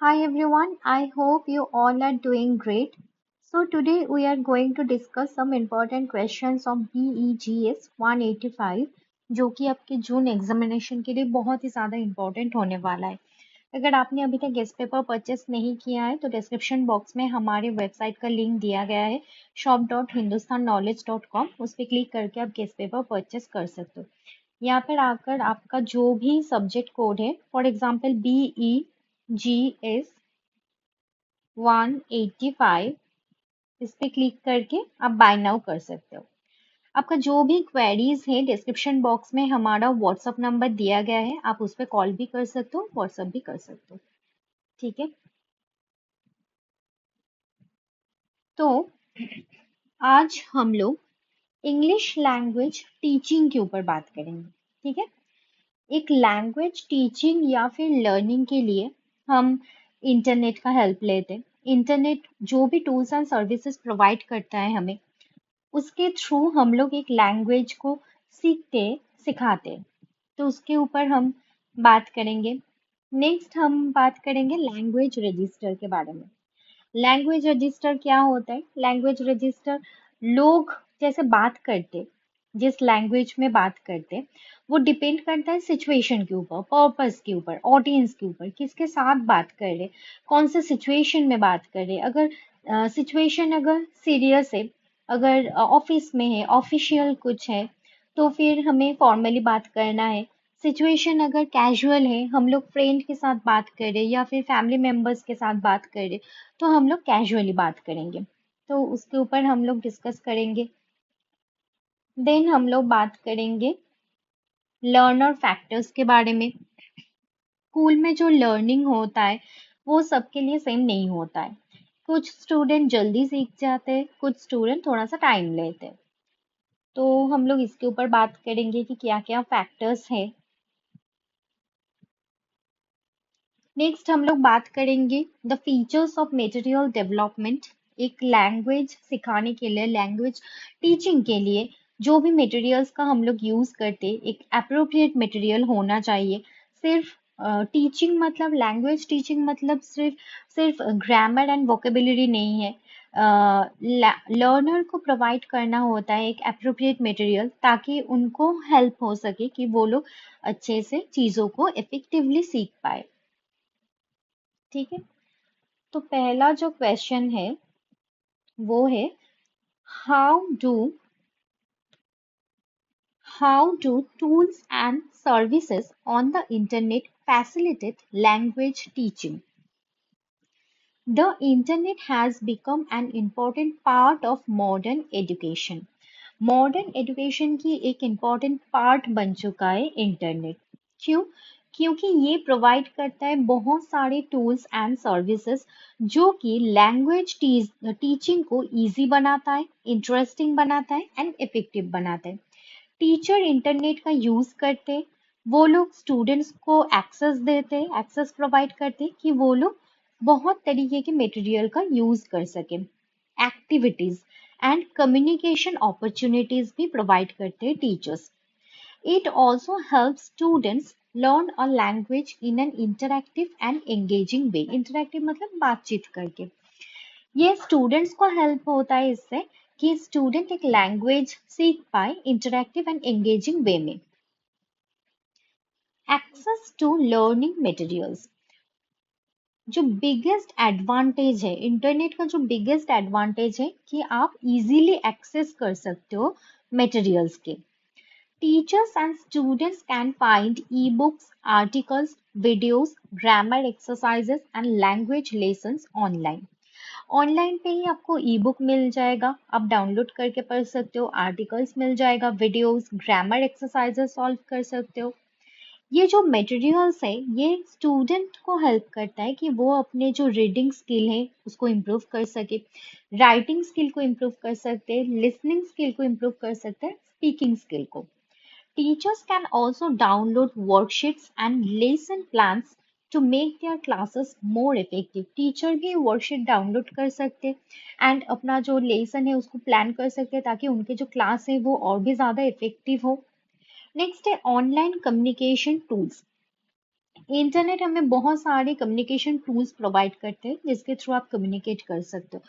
Hi everyone, I hope you all are doing great. So today we are going to discuss some important questions of BEGS 185 जो कि आपके जून examination के लिए बहुत ही ज़्यादा important होने वाला है। अगर आपने अभी तक गेस्ट पेपर परचेस नहीं किया है तो डिस्क्रिप्शन बॉक्स में हमारे वेबसाइट का लिंक दिया गया है shop.hindustanknowledge.com। उस पर क्लिक करके आप गेस्ट पेपर परचेस कर सकते हो। यहाँ पर आकर आपका जो भी सब्जेक्ट कोड है, फॉर एग्जाम्पल BEGS 185, इस पे क्लिक करके आप बाय नाउ कर सकते हो। आपका जो भी क्वेरीज है डिस्क्रिप्शन बॉक्स में हमारा व्हाट्सअप नंबर दिया गया है, आप उस पर कॉल भी कर सकते हो, व्हाट्सअप भी कर सकते हो। ठीक है, तो आज हम लोग इंग्लिश लैंग्वेज टीचिंग के ऊपर बात करेंगे। ठीक है, एक लैंग्वेज टीचिंग या फिर लर्निंग के लिए हम इंटरनेट का हेल्प लेते हैं। इंटरनेट जो भी टूल्स एंड सर्विसेज प्रोवाइड करता है हमें, उसके थ्रू हम लोग एक लैंग्वेज को सीखते सिखाते। तो उसके ऊपर हम बात करेंगे। नेक्स्ट हम बात करेंगे लैंग्वेज रजिस्टर के बारे में। लैंग्वेज रजिस्टर क्या होता है? लैंग्वेज रजिस्टर लोग जैसे बात करते, जिस लैंग्वेज में बात करते, वो डिपेंड करता है सिचुएशन के ऊपर, पर्पस के ऊपर, ऑडियंस के ऊपर, किसके साथ बात कर रहे, कौन से सिचुएशन में बात कर रहे। अगर सिचुएशन अगर सीरियस है, अगर ऑफिस में है, ऑफिशियल कुछ है, तो फिर हमें फॉर्मली बात करना है। सिचुएशन अगर कैजुअल है, हम लोग फ्रेंड के साथ बात कर रहे या फिर फैमिली मेंबर्स के साथ बात कर रहे, तो हम लोग कैजुअली बात करेंगे। तो उसके ऊपर हम लोग डिस्कस करेंगे। देन हम लोग बात करेंगे लर्नर फैक्टर्स के बारे में। स्कूल में जो लर्निंग होता है वो सबके लिए सेम नहीं होता है। कुछ स्टूडेंट जल्दी सीख जाते हैं, कुछ स्टूडेंट थोड़ा सा टाइम लेते हैं। तो हम लोग इसके ऊपर बात करेंगे कि क्या क्या फैक्टर्स है। नेक्स्ट हम लोग बात करेंगे the features of material development. एक लैंग्वेज सिखाने के लिए, लैंग्वेज टीचिंग के लिए जो भी मटेरियल्स का हम लोग यूज़ करते, एक अप्रोप्रिएट मटेरियल होना चाहिए। सिर्फ टीचिंग मतलब, लैंग्वेज टीचिंग मतलब सिर्फ सिर्फ ग्रामर एंड वोकेबुलरी नहीं है। लर्नर को प्रोवाइड करना होता है एक अप्रोप्रिएट मटेरियल, ताकि उनको हेल्प हो सके कि वो लोग अच्छे से चीज़ों को इफेक्टिवली सीख पाए। ठीक है, तो पहला जो क्वेश्चन है वो है, how do how do tools and services on the internet facilitate language teaching? The internet has become an important part of modern education. Modern education की एक इम्पॉर्टेंट पार्ट बन चुका है इंटरनेट। क्यों? क्योंकि ये प्रोवाइड करता है बहुत सारे टूल्स एंड सर्विसेज जो कि लैंग्वेज टीचिंग को इजी बनाता है, इंटरेस्टिंग बनाता है एंड इफेक्टिव बनाता है। टीचर इंटरनेट का यूज करते, वो लोग स्टूडेंट्स को एक्सेस देते, एक्सेस प्रोवाइड करते कि वो लोग बहुत तरीके के मटेरियल का यूज कर सके। एक्टिविटीज एंड कम्युनिकेशन अपॉर्चुनिटीज भी प्रोवाइड करते हैं teachers. It also help students learn a language in an interactive and engaging way. Interactive मतलब बातचीत करके। ये स्टूडेंट्स को हेल्प होता है इससे कि स्टूडेंट एक लैंग्वेज सीख पाए इंटरैक्टिव एंड एंगेजिंग वे में। Access to learning materials. जो बिगेस्ट एडवांटेज है इंटरनेट का, जो बिगेस्ट एडवांटेज है कि आप इजीली एक्सेस कर सकते हो मटेरियल्स के। Teachers and students can find e books, articles, videos, grammar exercises and language lessons online. Online पे ही आपको ई बुक मिल जाएगा, आप डाउनलोड करके पढ़ सकते हो, आर्टिकल्स मिल जाएगा, वीडियोस, ग्रामर एक्सरसाइजेस सॉल्व कर सकते हो। ये जो मटेरियल्स है ये स्टूडेंट को हेल्प करता है कि वो अपने जो रीडिंग स्किल है उसको इम्प्रूव कर सके, राइटिंग स्किल को इम्प्रूव कर सकते हैं, लिसनिंग स्किल को इम्प्रूव कर सकते हैं, स्पीकिंग स्किल को। Teachers can also download worksheets and lesson plans to make their classes more effective. Teacher भी वर्कशीट डाउनलोड कर सकते हैं एंड अपना जो लेसन है उसको प्लान कर सकते हैं, ताकि उनके जो क्लास है वो और भी ज़्यादा इफेक्टिव हो। नेक्स्ट है ऑनलाइन कम्युनिकेशन टूल्स। इंटरनेट हमें बहुत सारे कम्युनिकेशन टूल्स प्रोवाइड करते हैं जिसके थ्रू आप कम्युनिकेट कर सकते हो,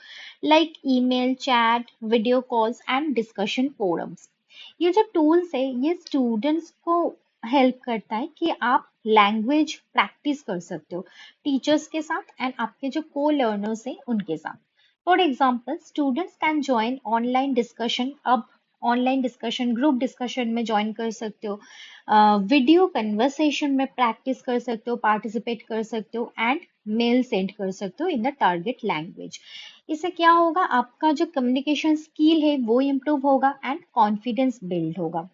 like email, chat, video calls and discussion forums. ये जो टूल्स है ये स्टूडेंट्स को हेल्प करता है कि आप लैंग्वेज प्रैक्टिस कर सकते हो टीचर्स के साथ एंड आपके जो को लर्नर्स हैं उनके साथ। For example, students can join online discussion. अब ऑनलाइन डिस्कशन, ग्रुप डिस्कशन में ज्वाइन कर सकते हो, वीडियो कन्वर्सेशन में प्रैक्टिस कर सकते हो, पार्टिसिपेट कर सकते हो एंड मेल सेंड कर सकते हो इन द टारगेट लैंग्वेज। इससे क्या होगा, आपका जो कम्युनिकेशन स्किल है वो इम्प्रूव होगा एंड कॉन्फिडेंस बिल्ड होगा।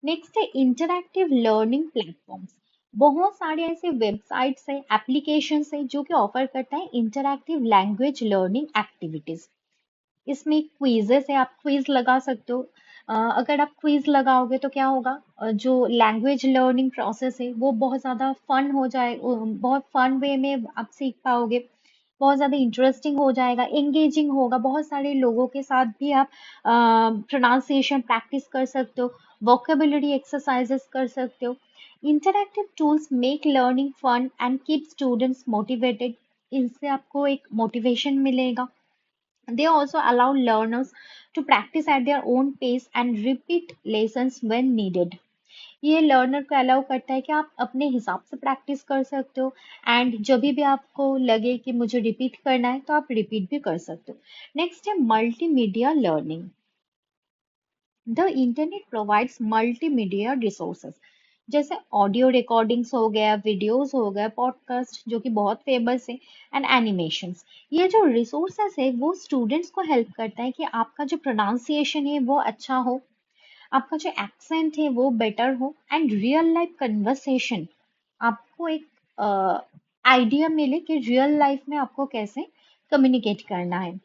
नेक्स्ट है इंटरैक्टिव लर्निंग प्लेटफॉर्म्स। बहुत सारे ऐसे वेबसाइट्स है, एप्लीकेशंस है जो कि ऑफर करता है इंटरैक्टिव लैंग्वेज लर्निंग एक्टिविटीज। इसमें क्विजेस है, आप क्विज लगा सकते हो। अगर आप क्विज लगाओगे तो क्या होगा, जो लैंग्वेज लर्निंग प्रोसेस है वो बहुत ज़्यादा फन हो जाए, बहुत फन वे में आप सीख पाओगे, बहुत ज़्यादा इंटरेस्टिंग हो जाएगा, एंगेजिंग होगा। बहुत सारे लोगों के साथ भी आप प्रोनाउंसिएशन प्रैक्टिस कर सकते हो, वोकेबुलरी एक्सरसाइजेस कर सकते हो। Interactive tools make learning fun and keep students motivated. इससे आपको एक मोटिवेशन मिलेगा। They also allow learners to practice at their own pace and repeat lessons when needed. ये लर्नर को अलाउ करता है कि आप अपने हिसाब से प्रैक्टिस कर सकते हो एंड जब भी आपको लगे कि मुझे रिपीट करना है तो आप रिपीट भी कर सकते हो। नेक्स्ट है multimedia learning. The internet provides multimedia resources, जैसे ऑडियो रिकॉर्डिंग्स हो गया, वीडियोस हो गया, पॉडकास्ट जो कि बहुत फेमस है, एंड एनिमेशंस। ये जो रिसोर्सेस है वो स्टूडेंट्स को हेल्प करता है कि आपका जो प्रोनाउंसिएशन है वो अच्छा हो, आपका जो एक्सेंट है वो बेटर हो एंड रियल लाइफ कन्वर्सेशन, आपको एक आइडिया मिले कि रियल लाइफ में आपको कैसे कम्युनिकेट करना है।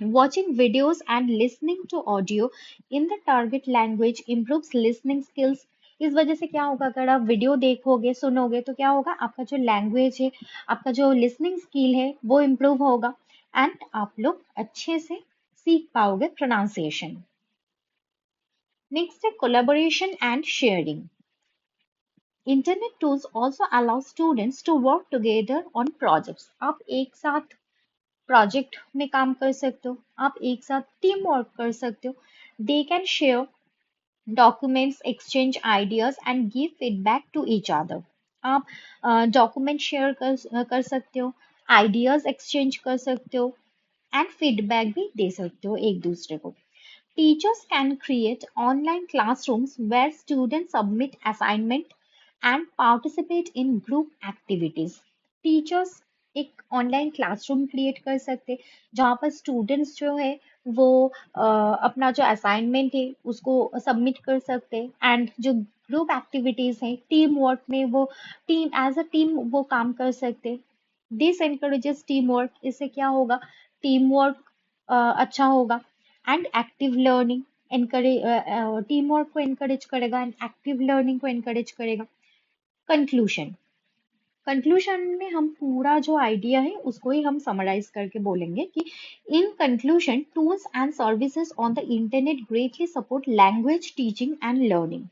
Watching videos and listening to audio in the target language improves listening skills. इस वजह से क्या होगा, अगर आप वीडियो देखोगे, सुनोगे तो क्या होगा, आपका जो लैंग्वेज है, आपका जो लिसनिंग स्किल है वो इम्प्रूव होगा एंड आप लोग अच्छे से सीख पाओगे प्रोनाउंसिएशन। नेक्स्ट है collaboration and sharing. Internet tools also allow students to work together on projects. आप एक साथ प्रोजेक्ट में काम कर सकते हो, आप एक साथ टीम वर्क कर सकते हो। They can share documents, exchange ideas and give feedback to each other. आप डॉक्यूमेंट शेयर कर सकते हो, आइडियाज एक्सचेंज कर सकते हो एंड फीडबैक भी दे सकते हो एक दूसरे को। Teachers can create online classrooms where students submit assignment and participate in group activities. Teachers एक ऑनलाइन क्लासरूम क्रिएट कर सकते जहाँ पर स्टूडेंट्स जो है वो अपना जो असाइनमेंट है उसको सबमिट कर सकते एंड जो ग्रुप एक्टिविटीज है, टीम वर्क में वो टीम एज अ टीम वो काम कर सकते। This encourages team work. इससे क्या होगा, टीम वर्क अच्छा होगा and active learning encourage, team work को एनकरेज करेगा एंड एक्टिव लर्निंग को एनकरेज करेगा। कंक्लूशन, कंक्लूशन में हम पूरा जो आइडिया है उसको ही हम समराइज करके बोलेंगे कि in conclusion, tools and services on the internet greatly support language teaching and learning.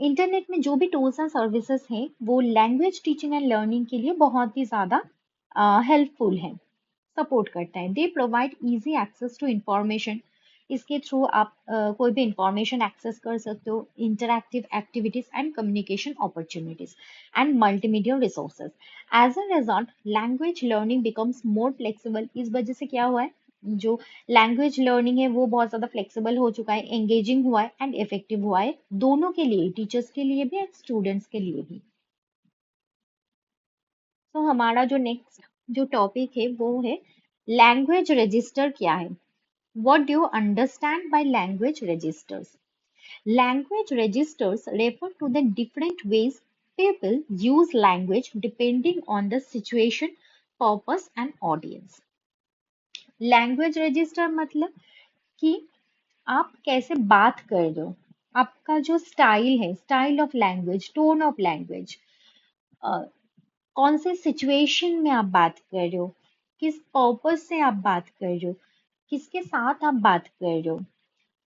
Internet में जो भी टूल्स एंड सर्विसेज हैं वो लैंग्वेज टीचिंग एंड लर्निंग के लिए बहुत ही ज़्यादा हेल्पफुल है, सपोर्ट करता है। They provide easy access to information. इसके थ्रू आप कोई भी इंफॉर्मेशन एक्सेस कर सकते हो, interactive activities and communication opportunities and multimedia resources. As a result language learning becomes more flexible. इस वजह से क्या हुआ है, जो लैंग्वेज लर्निंग है वो बहुत ज़्यादा फ्लेक्सिबल हो चुका है, एंगेजिंग हुआ है एंड इफेक्टिव हुआ है, दोनों के लिए, टीचर्स के लिए भी एंड स्टूडेंट्स के लिए भी। तो हमारा जो नेक्स्ट जो टॉपिक है वो है लैंग्वेज रजिस्टर क्या है। What do you understand by language registers? Language registers refer to the different ways people use language depending on the situation, purpose and audience. Language register मतलब कि आप कैसे बात कर रहे हो, आपका जो स्टाइल है, style of language, tone of language, कौन से सिचुएशन में आप बात कर रहे हो, किस पर्पस से आप बात कर रहे हो, किसके साथ आप बात कर रहे हो,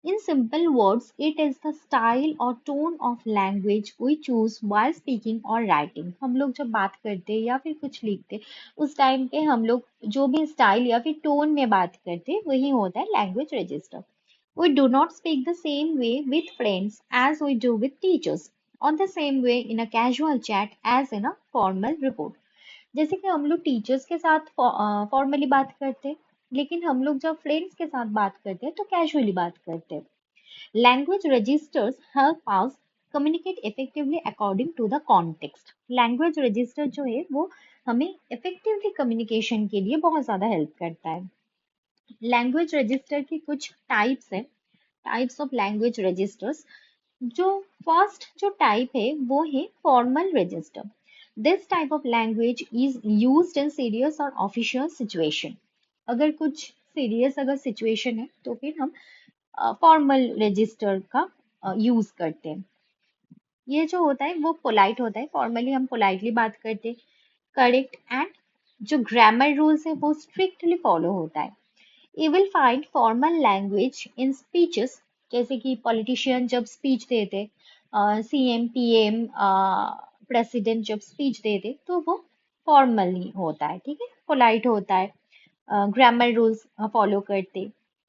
In simple words, it is the style or tone of language we choose while speaking or writing. हम लोग जब बात करते हैं या फिर कुछ लिखते उस टाइम पे हम लोग जो भी स्टाइल या फिर टोन में बात करते वही होता है language register. We do not speak the same way with friends as we do with teachers, or the same way in a casual chat as in a formal report. जैसे कि हम लोग टीचर्स के साथ फॉर्मली बात करते हैं, लेकिन हम लोग जब फ्रेंड्स के साथ बात करते हैं तो कैजुअली बात करते हैं. Language registers help us communicate effectively according to the context. Language register जो है वो हमें इफेक्टिवली कम्युनिकेशन के लिए बहुत ज़्यादा हेल्प करता है. लैंग्वेज रजिस्टर की कुछ टाइप्स है, टाइप्स ऑफ लैंग्वेज रजिस्टर्स. जो फर्स्ट जो टाइप है वो है formal register. This type of language is used in serious और ऑफिशियल सिचुएशन. अगर कुछ सीरियस अगर सिचुएशन है तो फिर हम फॉर्मल रजिस्टर का यूज करते हैं. ये जो होता है वो पोलाइट होता है. फॉर्मली हम पोलाइटली बात करते हैं. करेक्ट एंड जो ग्रामर रूल्स है वो स्ट्रिक्टली फॉलो होता है. You will find formal language in speeches, जैसे कि पॉलिटिशियन जब स्पीच देते, सीएम पीएम प्रेसिडेंट जब स्पीच देते तो वो फॉर्मली होता है. ठीक है, पोलाइट होता है, ग्रामर रूल्स फॉलो करते.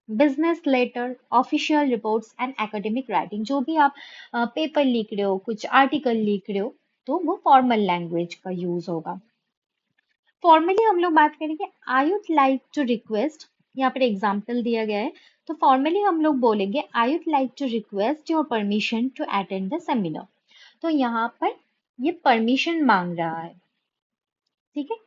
Business letter, official reports and academic writing, जो भी आप पेपर लिख रहे हो, कुछ आर्टिकल लिख रहे हो, तो वो फॉर्मल लैंग्वेज का यूज होगा. फॉर्मली हम लोग बात करेंगे I would like to request. यहाँ पर एग्जाम्पल दिया गया है. तो फॉर्मली हम लोग बोलेंगे I would like to request your permission to attend the seminar. तो यहाँ पर ये परमिशन मांग रहा है. ठीक है,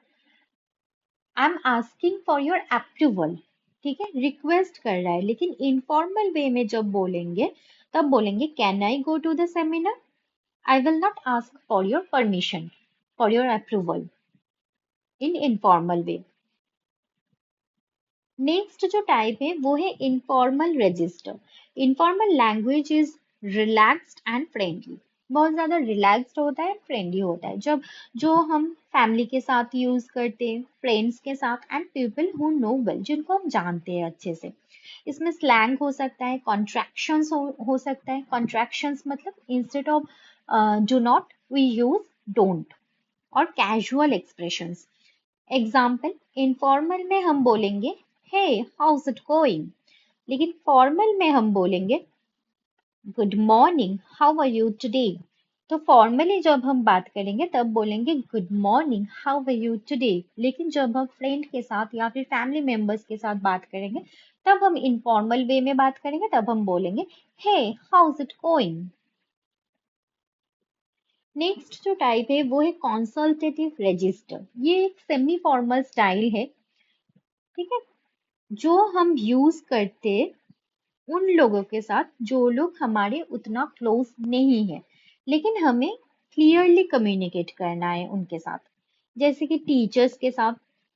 I am asking for your approval. ठीक है, रिक्वेस्ट कर रहा है. लेकिन इनफॉर्मल वे में जब बोलेंगे तब बोलेंगे can I go to the seminar. I will not ask for your permission, for your approval, in informal way. Next जो टाइप है वो है informal register. Informal language is relaxed and friendly. बहुत ज़्यादा रिलैक्स्ड होता है, फ्रेंडली होता है. जब जो हम फैमिली के साथ यूज़ करते हैं, फ्रेंड्स के साथ and people who know well, जिनको हम जानते हैं अच्छे से. इसमें स्लैंग हो सकता है, कॉन्ट्रैक्शंस हो सकता है. कॉन्ट्रैक्शंस मतलब instead of do not we use don't, और कैजुअल एक्सप्रेशंस. एग्जाम्पल, इनफॉर्मल में हम बोलेंगे हे हाउस इट गोइंग, लेकिन फॉर्मल में हम बोलेंगे good morning how are you today. तो फॉर्मली जब हम बात करेंगे तब बोलेंगे good morning how are you today, लेकिन जब हम फ्रेंड के साथ या फिर फैमिली मेंबर्स के साथ बात करेंगे तब हम इनफॉर्मल वे में बात करेंगे, तब हम बोलेंगे hey how's it going. Next जो टाइप है वो है कॉन्सल्टेटिव रजिस्टर. ये एक सेमी फॉर्मल स्टाइल है. ठीक है, जो हम यूज करते उन लोगों के साथ जो लोग हमारे उतना क्लोज नहीं है, लेकिन हमें क्लियरली कम्युनिकेट करना है उनके साथ. जैसे कि टीचर्स के साथ,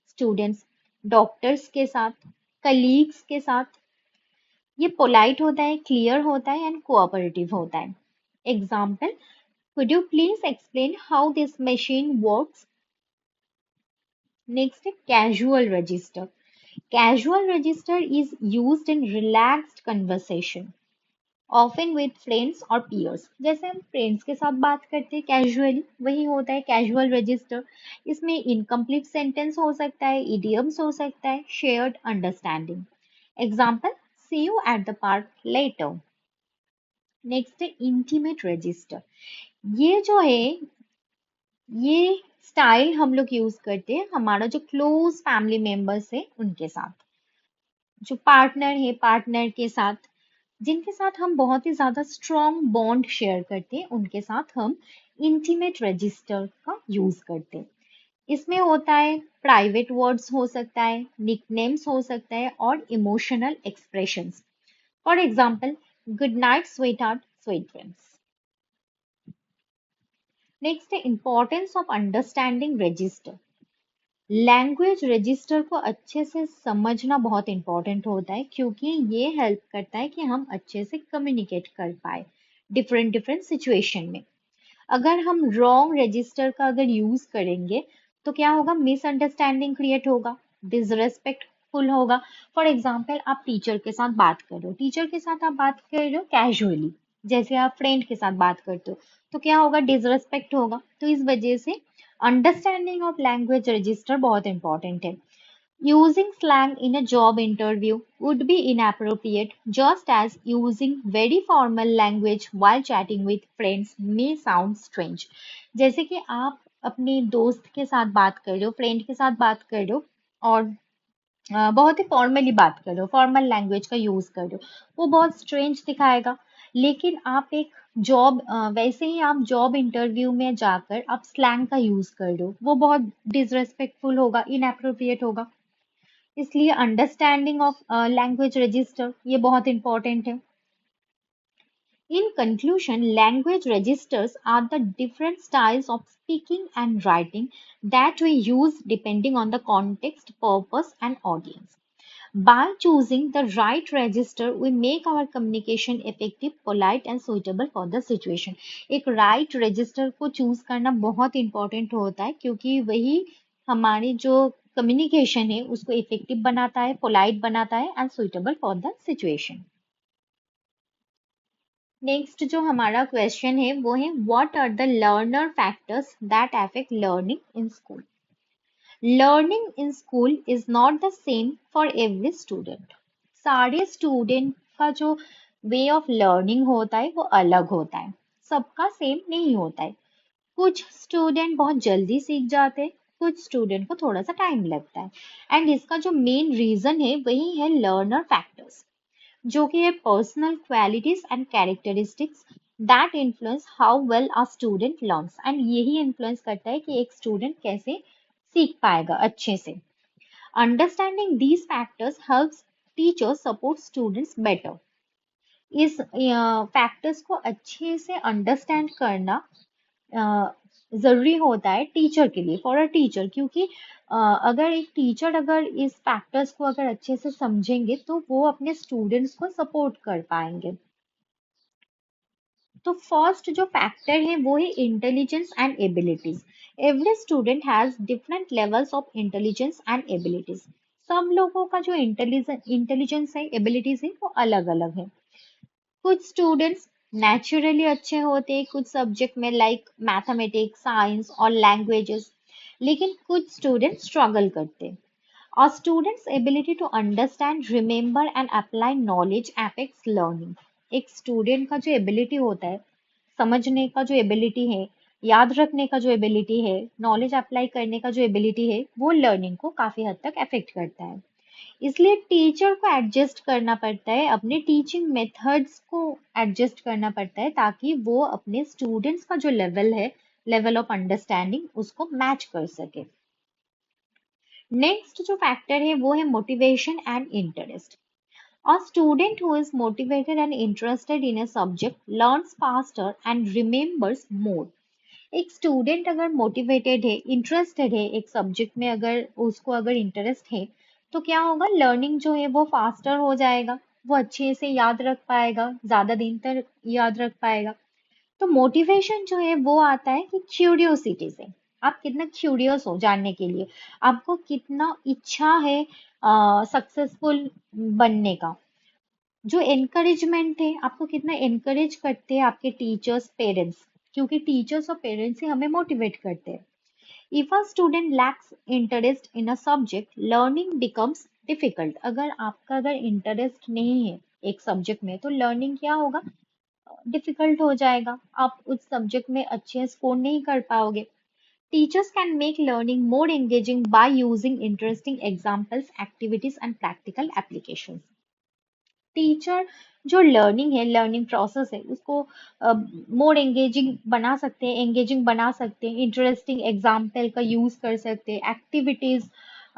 स्टूडेंट्स, डॉक्टर्स के साथ, कलीग्स के साथ. ये पोलाइट होता है, क्लियर होता है एंड कोऑपरेटिव होता है. Example, could you please explain how this machine works. Next है casual register. Casual register is used in relaxed conversation, often with friends or peers. जैसे हम फ्रेंड्स के साथ बात करते हैं कैजुअली, वही होता है कैजुअल रजिस्टर. इसमें इनकम्प्लीट सेंटेंस हो सकता है, इडियम्स हो सकता है, shared understanding. Example, see you at the park later. Next है इंटीमेट रजिस्टर. ये जो है ये स्टाइल हम लोग यूज करते हैं हमारा जो क्लोज फैमिली मेंबर्स है उनके साथ, जो पार्टनर है पार्टनर के साथ, जिनके साथ हम बहुत ही ज्यादा स्ट्रॉन्ग बॉन्ड शेयर करते हैं, उनके साथ हम इंटीमेट रजिस्टर का यूज करते हैं. इसमें होता है प्राइवेट वर्ड्स हो सकता है, निकनेम्स हो सकता है और emotional expressions. For example, good night sweetheart, sweet dreams. Next है importance of understanding register. Language register को अच्छे से समझना बहुत इंपॉर्टेंट होता है, क्योंकि ये हेल्प करता है कि हम अच्छे से कम्युनिकेट कर पाए डिफरेंट डिफरेंट सिचुएशन में. अगर हम रॉन्ग रजिस्टर का अगर यूज करेंगे तो क्या होगा, मिसअंडरस्टैंडिंग क्रिएट होगा, डिसरेस्पेक्ट फुल होगा। फॉर एग्जाम्पल आप टीचर के साथ बात कर रहे हो, टीचर के साथ आप बात कर रहे हो कैजुअली, जैसे आप फ्रेंड के साथ बात करते हो, तो क्या होगा, डिसरेस्पेक्ट होगा। तो इस वजह से अंडरस्टैंडिंग ऑफ लैंग्वेज रजिस्टर बहुत इंपॉर्टेंट है। Using slang in a job interview would be inappropriate, just as using very formal language while chatting with friends may sound strange. जैसे कि आप अपने दोस्त के साथ बात कर रहे हो, फ्रेंड के साथ बात कर रहे हो, और बहुत ही फॉर्मली बात कर रहे हो, फॉर्मल लैंग्वेज का यूज कर रहे हो, वो बहुत स्ट्रेंज दिखाएगा। लेकिन आप एक जॉब वैसे ही आप जॉब इंटरव्यू में जाकर आप स्लैंग का यूज कर रहे हो, वो बहुत डिसरेस्पेक्टफुल होगा, इनएप्रोप्रिएट होगा। इसलिए अंडरस्टैंडिंग ऑफ लैंग्वेज रजिस्टर ये बहुत इंपॉर्टेंट है। In conclusion, language registers are the different styles of speaking and writing that we use depending on the context, purpose, and audience. By choosing the right register, we make our communication effective, polite, and suitable for the situation. एक right register को choose करना बहुत important होता है, क्योंकि वही हमारी जो communication है उसको effective बनाता है, polite बनाता है, and suitable for the situation. Next जो हमारा क्वेश्चन है वो है, what are the learner factors that affect learning in school. Learning in school is not the same for every student. सारे स्टूडेंट का जो वे ऑफ लर्निंग होता है वो अलग होता है, सबका सेम नहीं होता है। कुछ स्टूडेंट बहुत जल्दी सीख जाते हैं, कुछ स्टूडेंट को थोड़ा सा टाइम लगता है। एंड इसका जो मेन रीजन है वही है लर्नर फैक्टर्स, जो कि है personal qualities and characteristics that influence how well a student learns. And यही इन्फ्लुएंस करता है कि एक स्टूडेंट कैसे सीख पाएगा अच्छे से। Understanding these factors helps teachers support students better. इस फैक्टर्स को अच्छे से अंडरस्टैंड करना जरूरी होता है टीचर के लिए, फॉर अ टीचर, क्योंकि अगर एक टीचर अगर इस फैक्टर्स को अगर अच्छे से समझेंगे तो वो अपने स्टूडेंट्स को सपोर्ट कर पाएंगे। तो फर्स्ट जो फैक्टर है वो है intelligence and abilities. Every student has different levels of intelligence and abilities. सब लोगों का जो इंटेलिजेंस है, एबिलिटीज है, वो अलग अलग है। कुछ स्टूडेंट्स नेचुरली अच्छे होते हैं कुछ सब्जेक्ट में, लाइक मैथमेटिक्स, साइंस और लैंग्वेजेस, लेकिन कुछ स्टूडेंट्स स्ट्रगल करते हैं। A student's ability to understand, remember and apply knowledge affects learning. एक स्टूडेंट का जो एबिलिटी होता है, समझने का जो एबिलिटी है, याद रखने का जो एबिलिटी है, नॉलेज अप्लाई करने का जो एबिलिटी है, वो लर्निंग को काफी हद तक अफेक्ट करता है। इसलिए टीचर को एडजस्ट करना पड़ता है, अपने टीचिंग मेथड्स को एडजस्ट करना पड़ता है, ताकि वो अपने स्टूडेंट्स का जो लेवल है, लेवल ऑफ अंडरस्टैंडिंग, उसको मैच कर सके। नेक्स्ट जो फैक्टर है वो है motivation and interest. A student who is motivated and interested in a subject learns faster and remembers more. एक स्टूडेंट अगर मोटिवेटेड है, इंटरेस्टेड है एक सब्जेक्ट में, अगर उसको अगर इंटरेस्ट है, तो क्या होगा, लर्निंग जो है वो फास्टर हो जाएगा, वो अच्छे से याद रख पाएगा, ज्यादा दिन तक याद रख पाएगा। तो मोटिवेशन जो है वो आता है कि क्यूरियोसिटी से, आप कितना क्यूरियस हो जानने के लिए, आपको कितना इच्छा है सक्सेसफुल बनने का। जो एनकरेजमेंट है, आपको कितना एनकरेज करते हैं आपके टीचर्स, पेरेंट्स, क्योंकि टीचर्स और पेरेंट्स ही हमें मोटिवेट करते हैं। If a student lakhs interest in a subject, learning becomes difficult. अगर आपका अगर इंटरेस्ट नहीं है एक सब्जेक्ट में, तो लर्निंग क्या होगा, डिफिकल्ट हो जाएगा, आप उस सब्जेक्ट में अच्छे स्कोर नहीं कर पाओगे। Teachers can make learning more engaging by using interesting examples, activities, and practical applications. Teacher जो लर्निंग है, लर्निंग प्रोसेस है, उसको मोर एंगेजिंग बना सकते हैं, एंगेजिंग बना सकते हैं, इंटरेस्टिंग एग्जाम्पल का यूज कर सकते हैं, एक्टिविटीज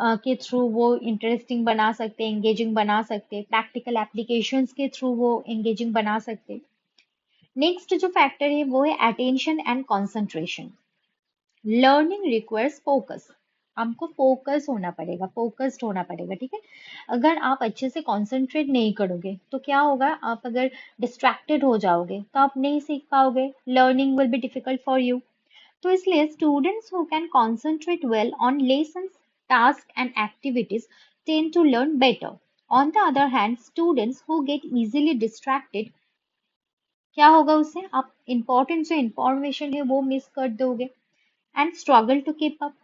के थ्रू वो इंटरेस्टिंग बना सकते हैं, एंगेजिंग बना सकते हैं, प्रैक्टिकल एप्लीकेशंस के थ्रू वो एंगेजिंग बना सकते हैं। नेक्स्ट जो फैक्टर है वो है attention and concentration. Learning requires focus. आपको फोकस होना पड़ेगा, फोकस्ड होना पड़ेगा, ठीक है। अगर आप अच्छे से कंसंट्रेट नहीं करोगे तो क्या होगा, आप अगर डिस्ट्रैक्टेड हो जाओगे तो आप नहीं सीख पाओगे, learning will be difficult for you. तो इसलिए students who can concentrate well on lessons, task and activities tend to learn better. On the other hand, students who get easily distracted, क्या होगा उससे? आप important जो information है वो miss कर दोगे and struggle to keep up.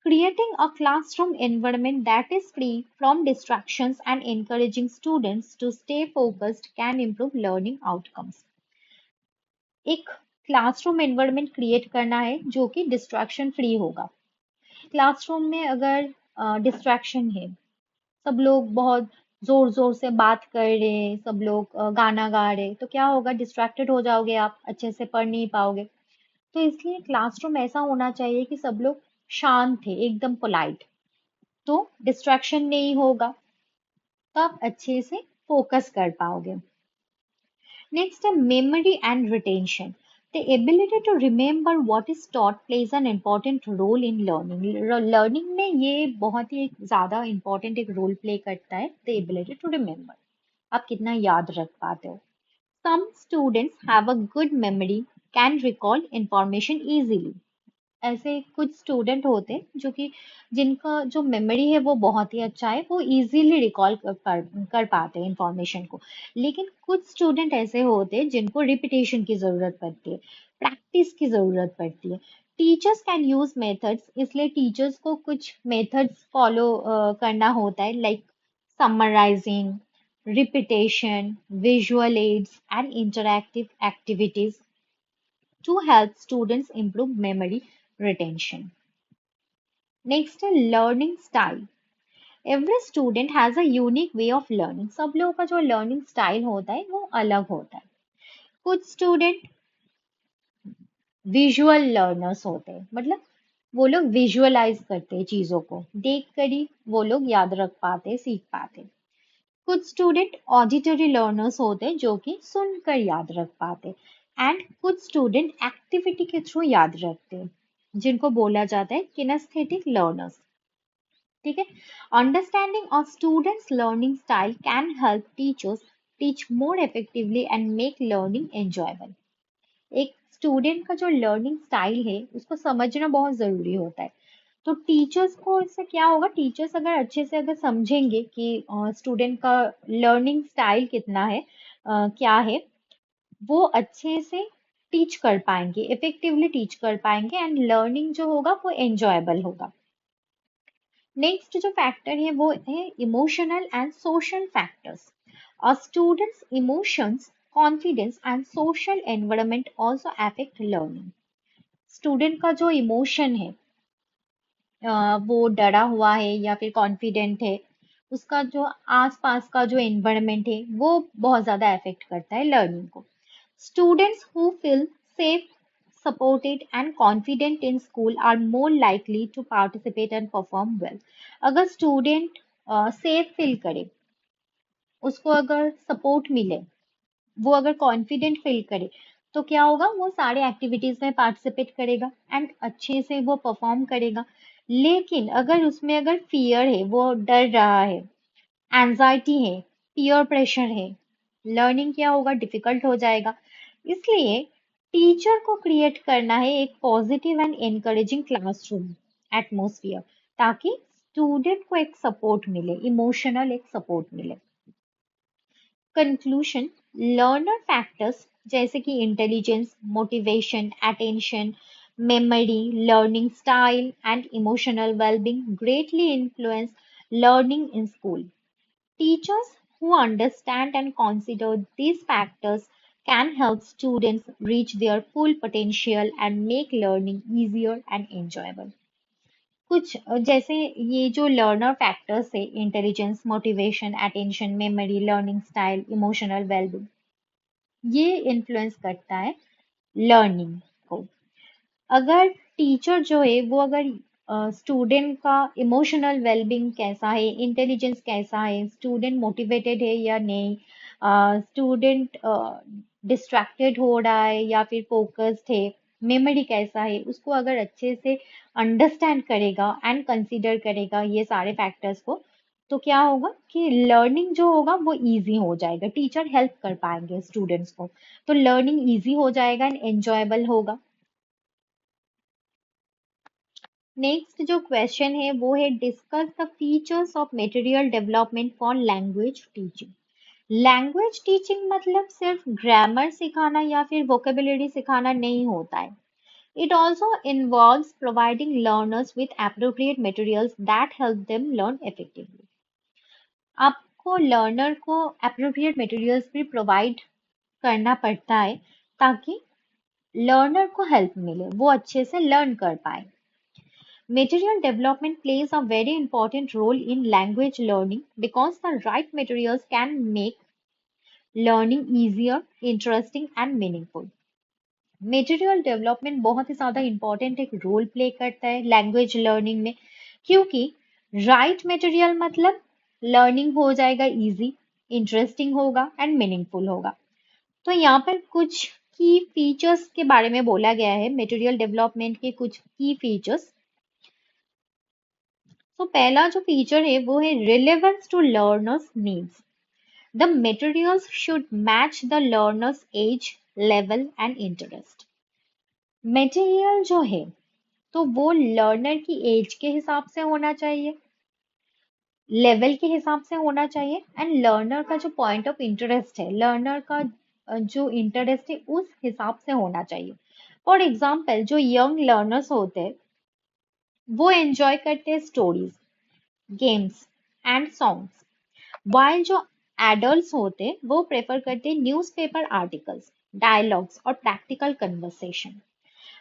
Creating a classroom environment that is free from distractions and encouraging students to stay focused can improve learning outcomes. एक क्लासरूम एनवायरनमेंट क्रिएट करना है जो कि डिस्ट्रैक्शन फ्री होगा। क्लासरूम में अगर डिस्ट्रैक्शन है, सब लोग बहुत जोर जोर से बात कर रहे हैं, सब लोग गाना गा रहे हैं, तो क्या होगा? डिस्ट्रैक्टेड हो जाओगे, आप अच्छे से पढ़ नहीं पाओगे। तो इसलिए क्लासरूम ऐसा होना चाहिए कि सब लोग शांत है, एकदम पोलाइट, तो डिस्ट्रैक्शन नहीं होगा, तो आप अच्छे से फोकस कर पाओगे। नेक्स्ट है memory and retention. The ability to remember what is taught plays an important role in learning. Learning में ये बहुत ही एक ज़्यादा important एक role play करता है, the ability to remember. आप कितना याद रख पाते हो? Some students have a good memory, can recall information easily. ऐसे कुछ स्टूडेंट होते हैं जो कि जिनका जो मेमोरी है वो बहुत ही अच्छा है, वो इजीली रिकॉल कर पाते हैं इंफॉर्मेशन को। लेकिन कुछ स्टूडेंट ऐसे होते हैं जिनको रिपीटेशन की जरूरत पड़ती है, प्रैक्टिस की जरूरत पड़ती है। टीचर्स कैन यूज मेथड्स, इसलिए टीचर्स को कुछ मेथड्स फॉलो करना होता है, like summarising, repetition, visual aids and interactive activities to help students improve memory retention. Next, learning style. Every student has a unique way of learning. सब लोगों का जो learning style होता है वो अलग होता है। कुछ student visual learners होते हैं, मतलब वो लोग visualize करते हैं चीजों को, देख कर ही वो लोग याद रख पाते, सीख पाते। कुछ स्टूडेंट ऑडिटरी लर्नर्स होते हैं जो कि सुनकर याद रख पाते, एंड कुछ स्टूडेंट एक्टिविटी के थ्रू याद रखते हैं, जिनको बोला जाता है किनेस्थेटिक लर्नर्स। ठीक है। Understanding of students learning style can help teachers teach more effectively and make learning enjoyable. एक स्टूडेंट का जो लर्निंग स्टाइल है उसको समझना बहुत जरूरी होता है। तो टीचर्स को इससे क्या होगा? टीचर्स अगर अच्छे से अगर समझेंगे कि स्टूडेंट का लर्निंग स्टाइल कितना है, क्या है, वो अच्छे से टीच कर पाएंगे, इफेक्टिवली टीच कर पाएंगे, एंड लर्निंग जो होगा वो एंजॉयबल होगा। नेक्स्ट जो फैक्टर है वो है emotional and social factors. A students emotions, confidence and social environment also affect learning. Student का जो इमोशन है, वो डरा हुआ है या फिर कॉन्फिडेंट है, उसका जो आसपास का जो एनवायरनमेंट है वो बहुत ज्यादा अफेक्ट करता है लर्निंग को। Students who feel safe, supported and confident in school are more likely to participate and perform well. अगर स्टूडेंट सेफ फील करे, उसको अगर सपोर्ट मिले, वो अगर कॉन्फिडेंट फील करे, तो क्या होगा? वो सारे एक्टिविटीज में पार्टिसिपेट करेगा एंड अच्छे से वो परफॉर्म करेगा। लेकिन अगर उसमें अगर फियर है, वो डर रहा है, एंजाइटी है, पीयर प्रेशर है, लर्निंग क्या होगा? डिफिकल्ट हो जाएगा। इसलिए टीचर को क्रिएट करना है एक positive and encouraging classroom atmosphere, ताकि स्टूडेंट को एक सपोर्ट मिले, इमोशनल एक सपोर्ट मिले। कंक्लूशन, लर्नर फैक्टर्स जैसे कि intelligence, motivation, attention, memory, learning style and emotional wellbeing greatly influence learning in school. Teachers who understand and consider these factors can help students reach their full potential and make learning easier and enjoyable. कुछ जैसे ये जो learner factors है, intelligence, motivation, attention, memory, learning style, emotional wellbeing, ये influence करता है learning को। अगर टीचर जो है वो अगर स्टूडेंट का इमोशनल वेलबींग कैसा है, इंटेलिजेंस कैसा है, स्टूडेंट मोटिवेटेड है या नहीं, स्टूडेंट डिस्ट्रैक्टेड हो रहा है या फिर फोकस्ड है, मेमोरी कैसा है, उसको अगर अच्छे से अंडरस्टैंड करेगा एंड कंसीडर करेगा ये सारे फैक्टर्स को, तो क्या होगा कि लर्निंग जो होगा वो इजी हो जाएगा, टीचर हेल्प कर पाएंगे स्टूडेंट्स को, तो लर्निंग इजी हो जाएगा एंड एंजॉयबल होगा। नेक्स्ट जो क्वेश्चन है वो है discuss the features of material development for language teaching. Language teaching मतलब सिर्फ ग्रामर सिखाना या फिर वोकेबुलरी सिखाना नहीं होता है। It also involves providing learners with appropriate materials that help them learn effectively. आपको लर्नर को appropriate materials भी प्रोवाइड करना पड़ता है ताकि लर्नर को हेल्प मिले, वो अच्छे से लर्न कर पाए। Material development plays a very important role in language learning because the right materials can make learning easier, interesting and meaningful. Material development बहुत ही ज्यादा इंपॉर्टेंट एक रोल प्ले करता है लैंग्वेज लर्निंग में, क्योंकि राइट मटेरियल मतलब लर्निंग हो जाएगा इजी, इंटरेस्टिंग होगा एंड मीनिंगफुल होगा। तो यहाँ पर कुछ की फीचर्स के बारे में बोला गया है, मटेरियल डेवलपमेंट के कुछ की फीचर्स। तो पहला जो फीचर है वो है relevance to learners needs. The materials should match the learners age, level and interest. Material जो है तो वो लर्नर की एज के हिसाब से होना चाहिए, लेवल के हिसाब से होना चाहिए एंड लर्नर का जो पॉइंट ऑफ इंटरेस्ट है, लर्नर का जो इंटरेस्ट है उस हिसाब से होना चाहिए। फॉर एग्जाम्पल जो यंग लर्नर्स होते हैं वो एंजॉय करते हैं stories, games and songs, while जो एडल्ट्स होते हैं वो प्रेफर करते हैं न्यूज़पेपर आर्टिकल्स, डायलॉग्स और practical conversation.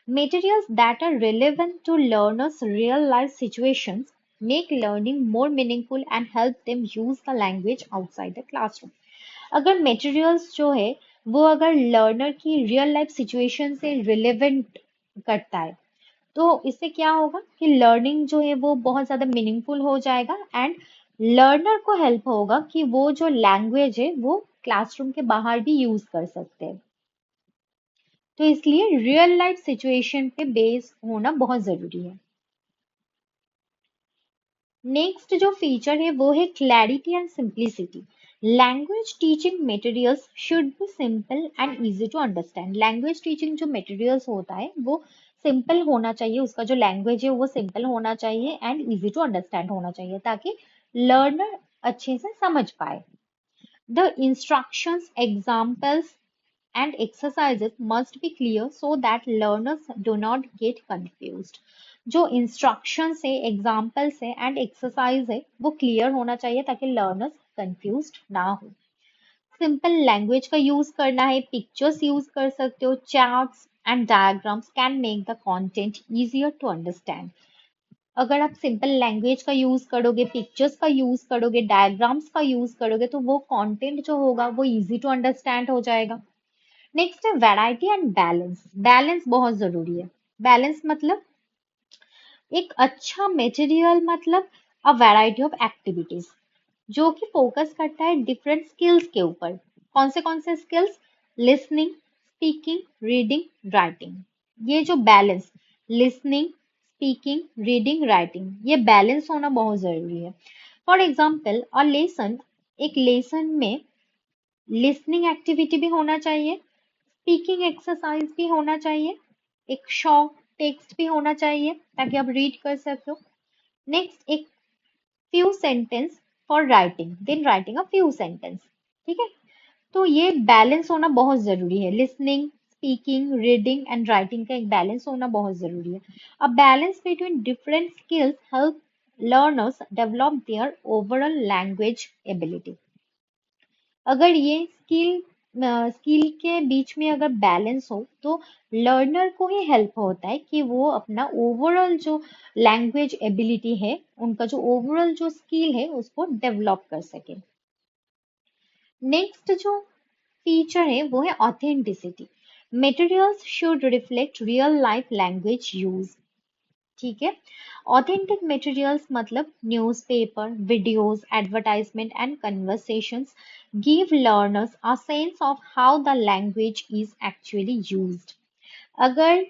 Materials that are relevant to learners' real life situations make learning more meaningful and help them use the language outside the classroom. अगर materials जो है वो अगर learner की real life situation से relevant करता है तो इससे क्या होगा कि learning जो है वो बहुत ज़्यादा meaningful हो जाएगा and learner को help होगा कि वो जो language है वो classroom के बाहर भी use कर सकते हैं। तो इसलिए रियल लाइफ सिचुएशन पे बेस होना बहुत जरूरी है। नेक्स्ट जो फीचर है वो है clarity and simplicity. Language teaching materials should be simple and easy to understand. Language teaching जो मटेरियल्स होता है वो सिंपल होना चाहिए, उसका जो लैंग्वेज है वो सिंपल होना चाहिए एंड इजी टू अंडरस्टैंड होना चाहिए ताकि लर्नर अच्छे से समझ पाए। The instructions, examples and exercises must be clear so that learners do not get confused. जो इंस्ट्रक्शंस है, एग्जाम्पल्स है एंड एक्सरसाइज है वो क्लियर होना चाहिए ताकि लर्नर्स कंफ्यूज्ड ना हो। सिंपल लैंग्वेज का यूज करना है, पिक्चर्स यूज कर सकते हो, charts and diagrams can make the content easier to understand. अगर आप सिंपल लैंग्वेज का यूज करोगे, पिक्चर्स का यूज करोगे, डायग्राम्स का यूज करोगे तो वो कंटेंट जो होगा वो इजी टू अंडरस्टैंड हो जाएगा। नेक्स्ट है वैरायटी एंड बैलेंस। बैलेंस बहुत जरूरी है। बैलेंस मतलब एक अच्छा मटेरियल मतलब अ वैरायटी ऑफ एक्टिविटीज जो कि फोकस करता है डिफरेंट स्किल्स के ऊपर। कौन से skills? Listening, speaking, reading, writing. ये जो balance, listening, speaking, reading, writing, ये बैलेंस होना बहुत जरूरी है। फॉर एग्जाम्पल अ लेसन, एक लेसन में लिसनिंग एक्टिविटी भी होना चाहिए, स्पीकिंग एक्सरसाइज भी होना चाहिए, एक शॉर्ट टेक्स्ट भी होना चाहिए ताकि आप रीड कर सको। नेक्स्ट एक few sentence for writing, then writing a few sentence. ठीक है, तो ये बैलेंस होना बहुत जरूरी है। Listening, speaking, reading and writing का एक बैलेंस होना बहुत जरूरी है। A balance between different skills help learners develop their overall language ability. अगर ये स्किल के बीच में अगर बैलेंस हो तो लर्नर को ही हेल्प होता है कि वो अपना ओवरऑल जो लैंग्वेज एबिलिटी है, उनका जो ओवरऑल जो स्किल है उसको डेवलप कर सके। नेक्स्ट जो फीचर है वो है authenticity. Materials should reflect real life language use. ठीक है, ऑथेंटिक मटेरियल्स मतलब newspaper, videos, advertisement and conversations give learners a sense of how the language is actually used. अगर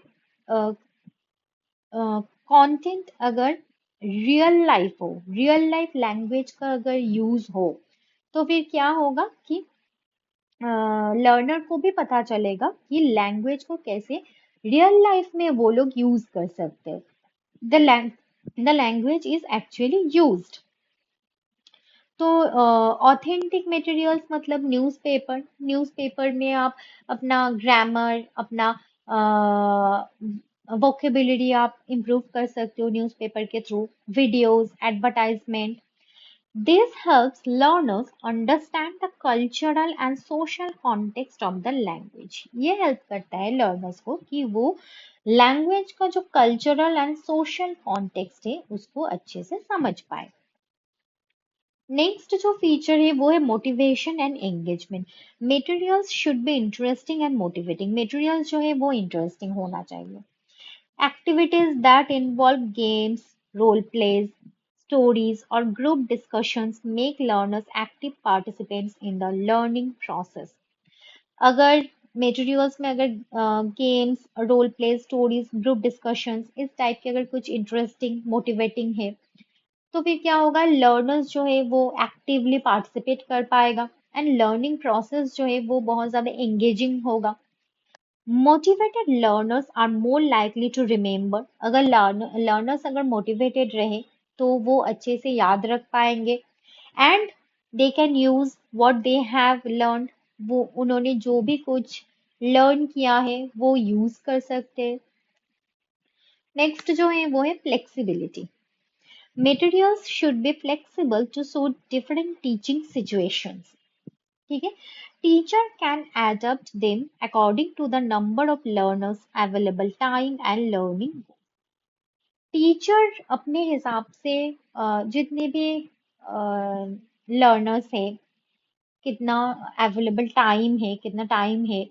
कंटेंट अगर रियल लाइफ हो, रियल लाइफ लैंग्वेज का अगर use हो तो फिर क्या होगा कि लर्नर को भी पता चलेगा कि लैंग्वेज को कैसे रियल लाइफ में वो लोग यूज कर सकते हैं। the language is actually used. तो ऑथेंटिक मटेरियल्स मतलब न्यूज़पेपर में आप अपना ग्रामर, अपना वोकेबुलरी आप इम्प्रूव कर सकते हो न्यूज़पेपर के through, videos, advertisement. This helps learners understand the cultural and social context of the language. ये हेल्प करता है लर्नर्स को कि वो लैंग्वेज का जो कल्चरल एंड सोशल कॉन्टेक्स्ट है उसको अच्छे से समझ पाए. नेक्स्ट जो फीचर है वो है motivation and engagement. Materials should be interesting and motivating. Materials जो है वो इंटरेस्टिंग होना चाहिए. Activities that involve games, role plays, stories और group discussions make learners active participants in the learning process. अगर मटेरियल्स में अगर games, role play, stories, group discussions इस टाइप के अगर कुछ इंटरेस्टिंग, मोटिवेटिंग है तो फिर क्या होगा, लर्नर्स जो है वो एक्टिवली पार्टिसिपेट कर पाएगा एंड लर्निंग प्रोसेस जो है वो बहुत ज्यादा एंगेजिंग होगा. Motivated learners are more likely to remember. अगर लर्नर्स अगर मोटिवेटेड रहे तो वो अच्छे से याद रख पाएंगे and they can use what they have learn. वो उन्होंने जो भी कुछ लर्न किया है वो यूज कर सकते हैं. नेक्स्ट जो है वो है flexibility. Materials should be flexible to suit different teaching situations. ठीक है. Teacher can adapt them according to the number of learners, available time and learning. Teacher अपने हिसाब से जितने भी लर्नर्स है, कितना अवेलेबल टाइम है, कितना टाइम है,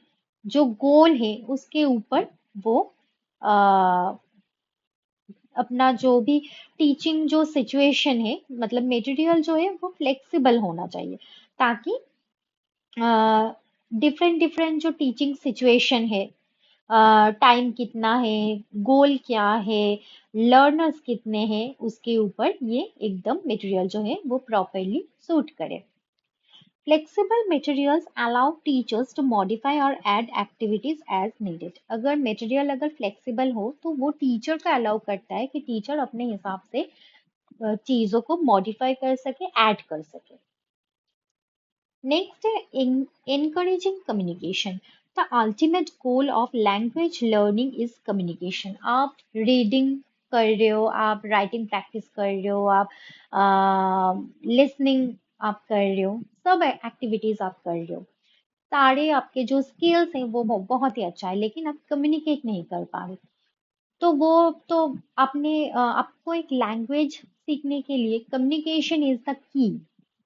जो गोल है उसके ऊपर वो अपना जो भी टीचिंग जो सिचुएशन है मतलब मटेरियल जो है वो फ्लेक्सिबल होना चाहिए ताकि डिफरेंट डिफरेंट जो टीचिंग सिचुएशन है, टाइम कितना है, गोल क्या है, लर्नर्स कितने हैं, उसके ऊपर ये एकदम मटेरियल जो है वो प्रॉपरली सूट करे. Flexible materials allow teachers to modify or add activities as needed. अगर मटेरियल अगर फ्लेक्सिबल हो तो वो टीचर को अलाउ करता है कि टीचर अपने हिसाब से चीजों को मॉडिफाई कर सके, ऐड कर सके. नेक्स्ट है encouraging communication. The ultimate goal of language learning is communication. आप रीडिंग कर रहे हो, आप राइटिंग प्रैक्टिस कर रहे हो, आप लिसनिंग आप कर रहे हो, सब एक्टिविटीज आप कर रहे हो, सारे आपके जो स्किल्स हैं वो बहुत ही अच्छा है, लेकिन आप कम्युनिकेट नहीं कर पा रहे. तो वो तो आपको एक लैंग्वेज सीखने के लिए communication is the key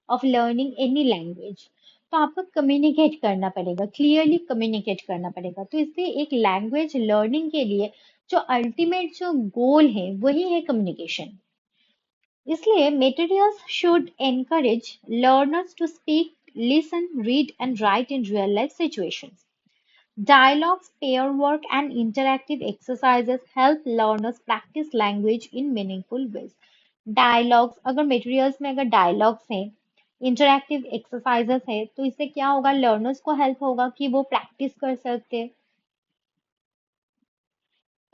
of learning any language. तो आपको कम्युनिकेट करना पड़ेगा, क्लियरली कम्युनिकेट करना पड़ेगा. तो इसलिए एक लैंग्वेज लर्निंग के लिए जो अल्टीमेट जो गोल है वही है कम्युनिकेशन. इसलिए materials should encourage learners to speak, listen, read and write in real life situations. Dialogues, pair work, and interactive exercises help learners practice language in meaningful ways. Dialogues, अगर materials में अगर dialogues हैं, interactive exercises है, तो इससे क्या होगा, learners को help होगा कि वो practice कर सकते हैं.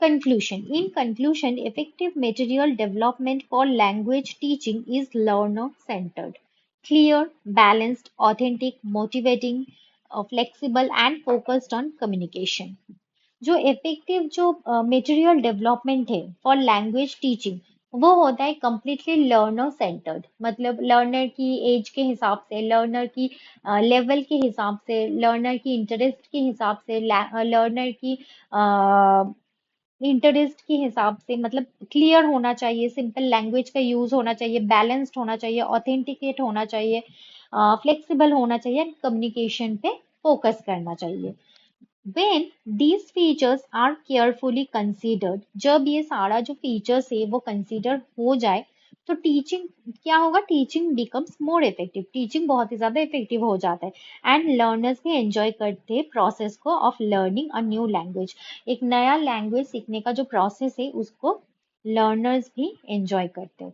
Conclusion. In conclusion, effective material development for language teaching is learner-centered, clear, balanced, authentic, motivating, flexible, and focused on communication. जो इफेक्टिव जो मटेरियल डेवलपमेंट है फॉर लैंग्वेज टीचिंग वो होता है कम्प्लीटली लर्नर सेंटर्ड. मतलब लर्नर की एज के हिसाब से, लर्नर की लेवल के हिसाब से, लर्नर की इंटरेस्ट के हिसाब से, लर्नर की इंटरेस्ट के हिसाब से, मतलब क्लियर होना चाहिए, सिंपल लैंग्वेज का यूज होना चाहिए, बैलेंस्ड होना चाहिए, ऑथेंटिकेट होना चाहिए, फ्लेक्सिबल होना चाहिए, कम्युनिकेशन पे फोकस करना चाहिए. When these features are carefully considered, जब ये सारा जो features है वो consider हो जाए तो टीचिंग क्या होगा, teaching becomes more effective. Teaching बहुत ही ज्यादा इफेक्टिव हो जाता है एंड लर्नर्स भी एंजॉय करते हैं प्रोसेस को of learning a new language. एक नया लैंग्वेज सीखने का जो प्रोसेस है उसको लर्नर्स भी एंजॉय करते हैं.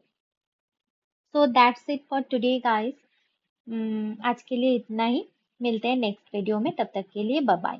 So that's it for today guys. आज के लिए इतना ही. मिलते हैं नेक्स्ट वीडियो में, तब तक के लिए बाय बाय.